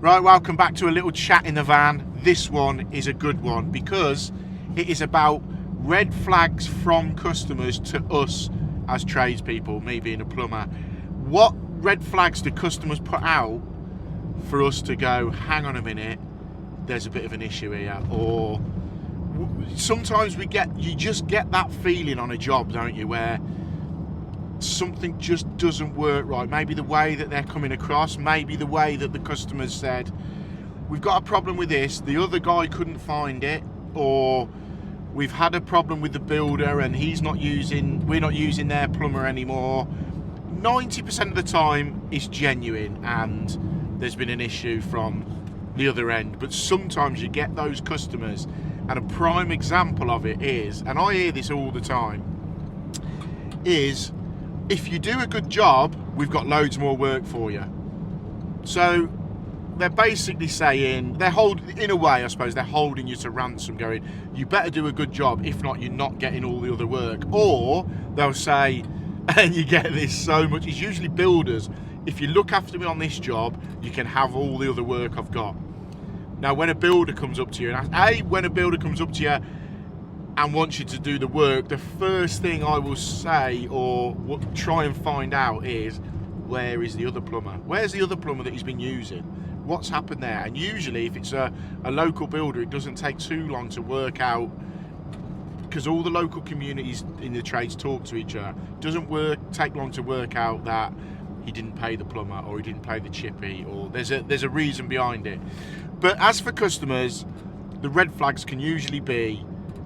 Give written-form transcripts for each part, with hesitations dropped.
Right, welcome back to a little chat in the van. This one is a good one because it is about red flags from customers to us as tradespeople, me being a plumber. What red flags do customers put out for us to go, hang on a minute, there's a bit of an issue here? Or sometimes you just get that feeling on a job, don't you, where something just doesn't work right. Maybe the way that they're coming across, maybe the way that the customers said, we've got a problem with this, the other guy couldn't find it, or we've had a problem with the builder and we're not using their plumber anymore. 90% of the time it's genuine and there's been an issue from the other end, but sometimes you get those customers, and a prime example of it is, and I hear this all the time, is if you do a good job, we've got loads more work for you. So they're basically saying, in a way, I suppose, they're holding you to ransom, going, you better do a good job, if not, you're not getting all the other work. Or they'll say, and you get this so much, it's usually builders, if you look after me on this job, you can have all the other work I've got. Now, when a builder comes up to you, and wants you to do the work, the first thing I will say or try and find out is, where is the other plumber? Where's the other plumber that he's been using? What's happened there? And usually if it's a local builder, it doesn't take too long to work out, because all the local communities in the trades talk to each other. It doesn't take long to work out that he didn't pay the plumber, or he didn't pay the chippy, or there's a reason behind it. But as for customers, the red flags can usually be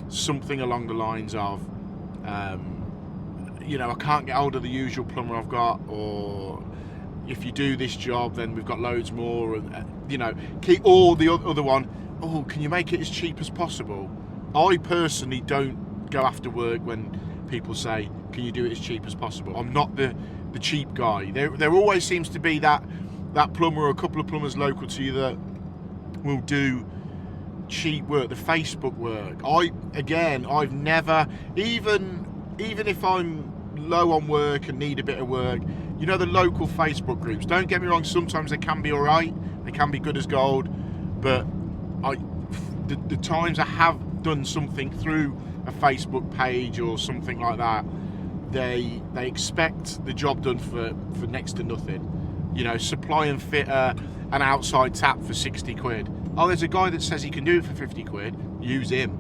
something along the lines of, I can't get hold of the usual plumber I've got, or if you do this job, then we've got loads more, or the other one, oh, can you make it as cheap as possible? I personally don't go after work when people say, can you do it as cheap as possible? I'm not the cheap guy. There always seems to be that plumber or a couple of plumbers local to you that will do cheap work, the Facebook work. I've never, even if I'm low on work and need a bit of work, the local Facebook groups, don't get me wrong, sometimes they can be alright, they can be good as gold, but the times I have done something through a Facebook page or something like that, they expect the job done for next to nothing. Supply and fit an outside tap for 60 quid. Oh, there's a guy that says he can do it for 50 quid. Use him.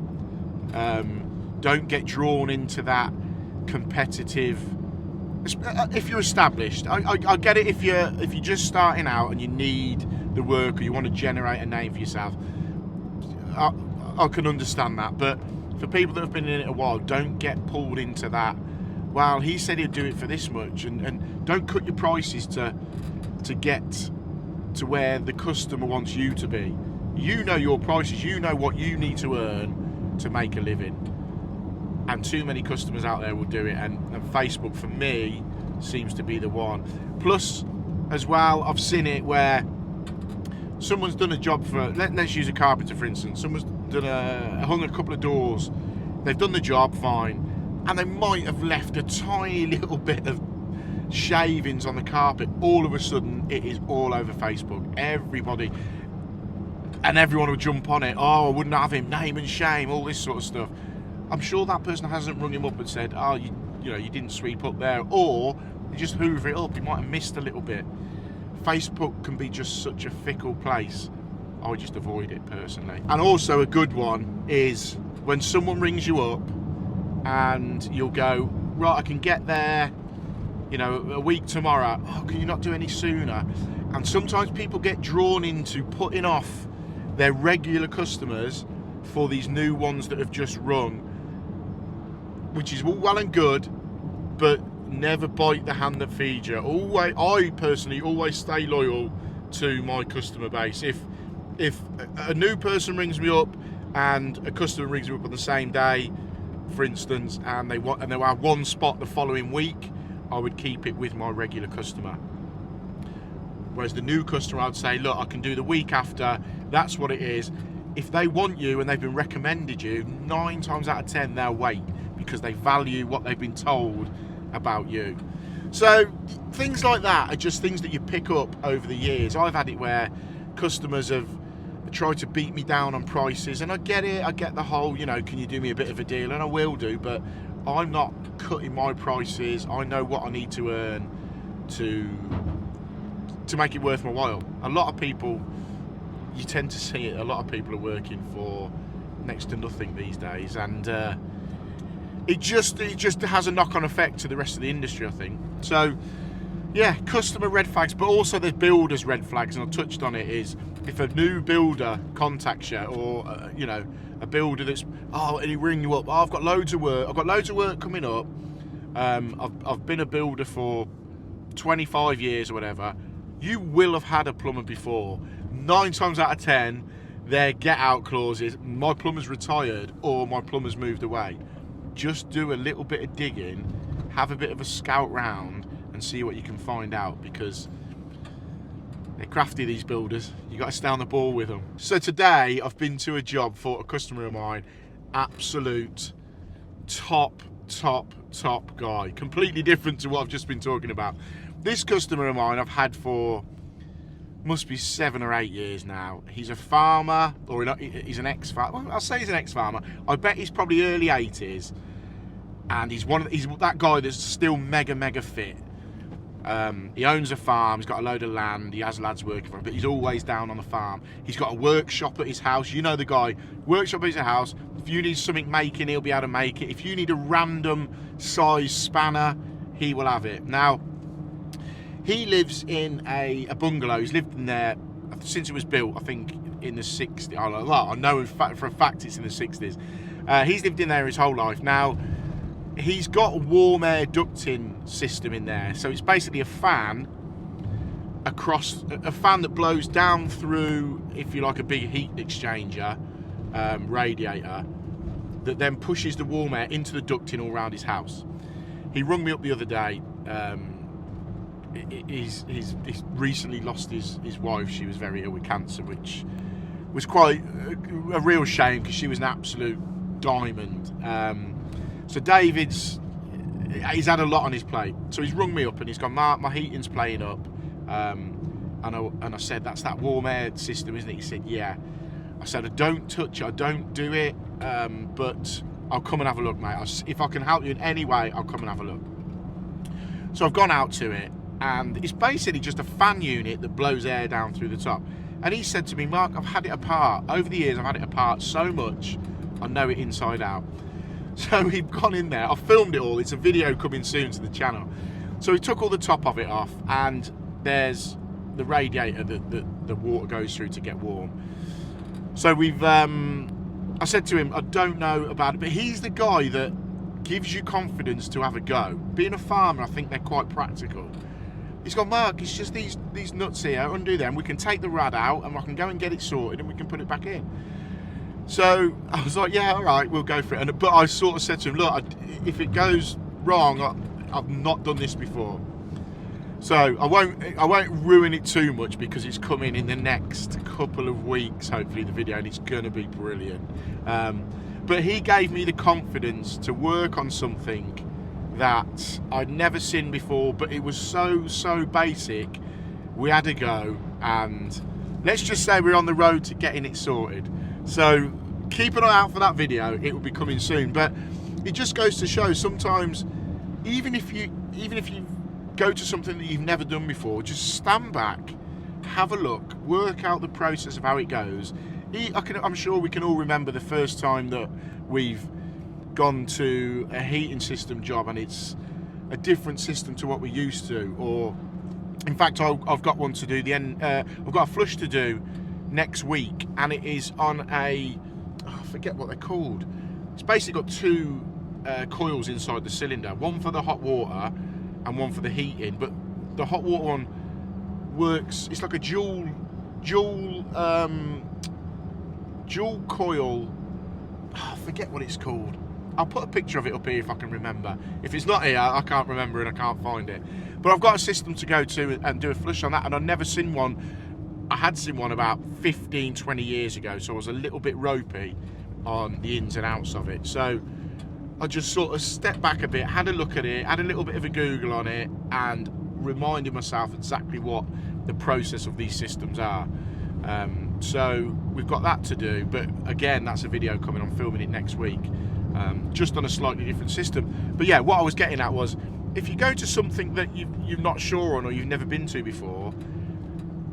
Don't get drawn into that competitive. If you're established, I get it. If you're just starting out and you need the work, or you want to generate a name for yourself, I can understand that. But for people that have been in it a while, don't get pulled into that. Well, he said he'd do it for this much, and don't cut your prices to get to where the customer wants you to be. You know your prices, you know what you need to earn to make a living. And too many customers out there will do it, and Facebook, for me, seems to be the one. Plus, as well, I've seen it where someone's done a job for, let's use a carpenter for instance, someone's hung a couple of doors, they've done the job fine, and they might have left a tiny little bit of shavings on the carpet. All of a sudden, it is all over Facebook. Everybody will jump on it. Oh, I wouldn't have him, name and shame, all this sort of stuff. I'm sure that person hasn't rung him up and said, oh, you didn't sweep up there, or you just hoover it up, you might have missed a little bit. Facebook can be just such a fickle place. I just avoid it personally. And also a good one is when someone rings you up and you'll go, right, I can get there, a week tomorrow. Oh, can you not do any sooner? And sometimes people get drawn into putting off their regular customers for these new ones that have just rung, which is all well and good, but never bite the hand that feeds you. I personally always stay loyal to my customer base. If a new person rings me up and a customer rings me up on the same day, for instance, and they have one spot the following week, I would keep it with my regular customer. Whereas the new customer, I'd say, look, I can do the week after. That's what it is. If they want you and they've been recommended you, 9 times out of 10 they'll wait, because they value what they've been told about you. So things like that are just things that you pick up over the years. I've had it where customers have tried to beat me down on prices, and I get it. I get the whole, you know, can you do me a bit of a deal? And I will do, but I'm not cutting my prices. I know what I need to earn to make it worth my while. A lot of people, you tend to see it, a lot of people are working for next to nothing these days, and it just has a knock-on effect to the rest of the industry, I think. So yeah, customer red flags, but also there's builders red flags, and I touched on it, is if a new builder contacts you, or you know, a builder that's, and he ring you up, I've got loads of work coming up, I've been a builder for 25 years or whatever. You will have had a plumber before. 9 times out of 10, their get out clauses, my plumber's retired or my plumber's moved away. Just do a little bit of digging, have a bit of a scout round, and see what you can find out, because they're crafty, these builders. You got to stay on the ball with them. So today I've been to a job for a customer of mine, absolute top guy, completely different to what I've just been talking about. This customer of mine I've had for, must be 7 or 8 years now. He's a farmer, or he's an ex-farmer. Well, I'll say he's an ex-farmer. I bet he's probably early 80s, and he's that guy that's still mega fit. He owns a farm, he's got a load of land, he has lads working for him, but he's always down on the farm. He's got a workshop at his house. You know the guy, workshop at his house. If you need something making, he'll be able to make it. If you need a random size spanner, he will have it. Now, he lives in a bungalow. He's lived in there since it was built, I think in the 60s. I know for a fact it's in the 60s. He's lived in there his whole life. Now, he's got a warm air ducting system in there. So it's basically a fan that blows down through, if you like, a big heat exchanger radiator that then pushes the warm air into the ducting all around his house. He rung me up the other day. He's recently lost his wife. She was very ill with cancer, which was quite a real shame, because she was an absolute diamond. So he's had a lot on his plate. So he's rung me up and he's gone, Mark, my heating's playing up. And I said, that's that warm air system, isn't it? He said, yeah. I said, I don't touch it, I don't do it, but I'll come and have a look, mate. If I can help you in any way, I'll come and have a look. So I've gone out to it, and it's basically just a fan unit that blows air down through the top. And he said to me, Mark, I've had it apart. Over the years, I've had it apart so much, I know it inside out. So we've gone in there. I've filmed it all. It's a video coming soon to the channel. So we took all the top of it off, and there's the radiator that the water goes through to get warm. So we've, I said to him, I don't know about it, but he's the guy that gives you confidence to have a go. Being a farmer, I think they're quite practical. He's gone, Mark, it's just these nuts here, undo them, we can take the rad out and I can go and get it sorted and we can put it back in. So I was like, yeah, all right, we'll go for it. But I sort of said to him, look, if it goes wrong, I've not done this before. So I won't ruin it too much, because it's coming in the next couple of weeks, hopefully, the video, and it's gonna be brilliant. But he gave me the confidence to work on something that I'd never seen before, but it was so basic. We had a go, and let's just say we're on the road to getting it sorted. So keep an eye out for that video. It will be coming soon. But it just goes to show, sometimes even if you go to something that you've never done before, just stand back, have a look, work out the process of how it goes. I'm sure we can all remember the first time that we've gone to a heating system job and it's a different system to what we're used to. Or in fact, I've got one to do I've got a flush to do next week, and it is on I forget what they're called. It's basically got 2 coils inside the cylinder, one for the hot water and one for the heating. But the hot water one works, it's like a dual coil. I forget what it's called. I'll put a picture of it up here if I can remember. If it's not here, I can't remember and I can't find it. But I've got a system to go to and do a flush on that, and I've never seen one. I had seen one about 15-20 years ago, so I was a little bit ropey on the ins and outs of it. So I just sort of stepped back a bit, had a look at it, had a little bit of a Google on it, and reminded myself exactly what the process of these systems are. So we've got that to do, but again, that's a video coming. I'm filming it next week, just on a slightly different system. But yeah, what I was getting at was, if you go to something that you're not sure on or you've never been to before,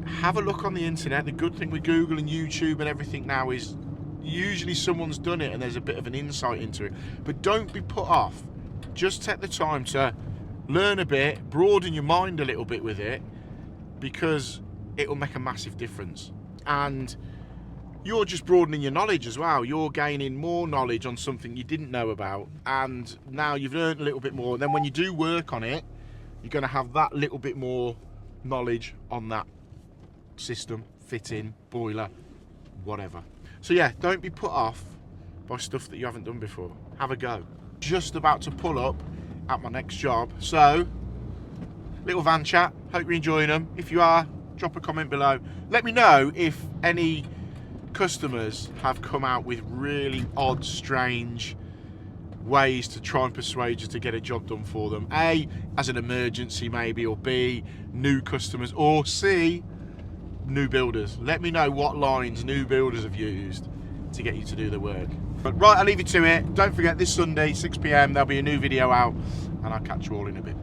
have a look on the internet. The good thing with Google and YouTube and everything now is usually someone's done it and there's a bit of an insight into it. But don't be put off. Just take the time to learn a bit, broaden your mind a little bit with it, because it'll make a massive difference. And you're just broadening your knowledge as well. You're gaining more knowledge on something you didn't know about, and now you've learned a little bit more. Then when you do work on it, you're going to have that little bit more knowledge on that system, fitting, boiler, whatever. So yeah, don't be put off by stuff that you haven't done before. Have a go. Just about to pull up at my next job, so little van chat. Hope you're enjoying them. If you are, drop a comment below. Let me know if any customers have come out with really odd, strange ways to try and persuade you to get a job done for them. A, as an emergency maybe, or B, new customers, or C, new builders. Let me know what lines new builders have used to get you to do the work. But right, I'll leave you to it. Don't forget, this Sunday, 6 PM, there'll be a new video out, and I'll catch you all in a bit.